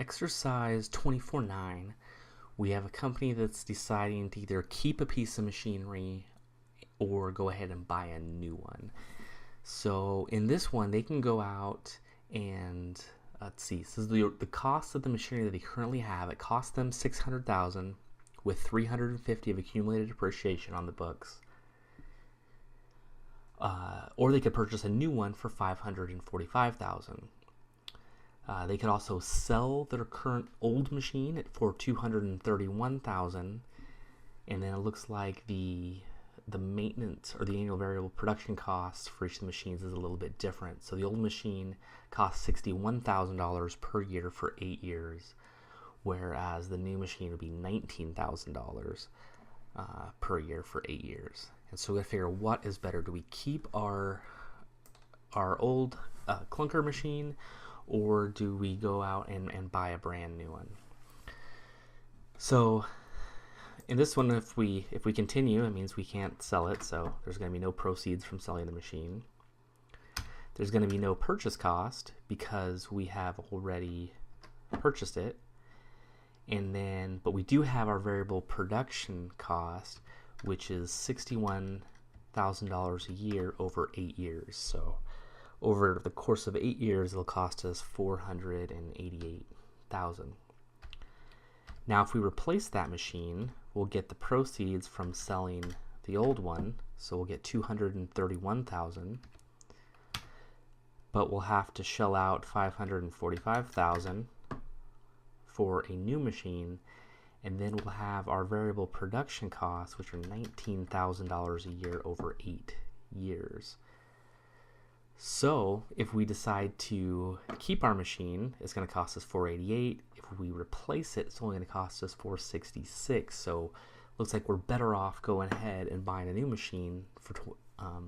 Exercise 24-9, we have a company that's deciding to either keep a piece of machinery or go ahead and buy a new one. So in this one, they can go out and let's see. So the cost of the machinery that they currently have, it costs them $600,000 with $350 of accumulated depreciation on the books. Or they could purchase a new one for $545,000. They could also sell their current old machine for $231,000, and then it looks like the maintenance or the annual variable production costs for each of the machines is a little bit different. So the old machine costs $61,000 per year for 8 years, whereas the new machine would be $19,000 per year for 8 years. And so we got to figure what is better. Do we keep our old clunker machine, or do we go out and buy a brand new one? So in this one, if we continue, it means we can't sell it, so there's going to be no proceeds from selling the machine. There's going to be no purchase cost because we have already purchased it. And then, but we do have our variable production cost, which is $61,000 a year over 8 years. So over the course of 8 years, it'll cost us $488,000. Now, if we replace that machine, we'll get the proceeds from selling the old one. So we'll get $231,000, but we'll have to shell out $545,000 for a new machine, and then we'll have our variable production costs, which are $19,000 a year over 8 years. So if we decide to keep our machine, it's going to cost us $488. If we replace it, it's only going to cost us $466. So looks like we're better off going ahead and buying a new machine for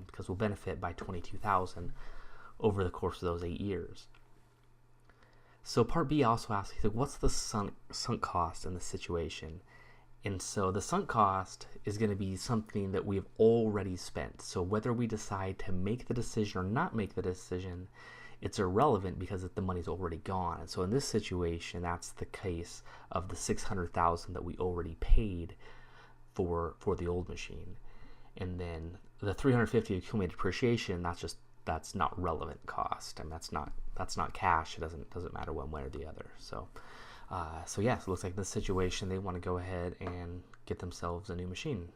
because we'll benefit by $22,000 over the course of those 8 years. So part B also asks, what's the sunk cost in this situation? And so the sunk cost is going to be something that we've already spent. So whether we decide to make the decision or not make the decision, it's irrelevant because the money's already gone. And so in this situation, that's the case of the $600,000 that we already paid for the old machine. And then the $350 accumulated depreciation, that's not relevant cost, and that's not cash. It doesn't matter one way or the other. So so it looks like in this situation they want to go ahead and get themselves a new machine.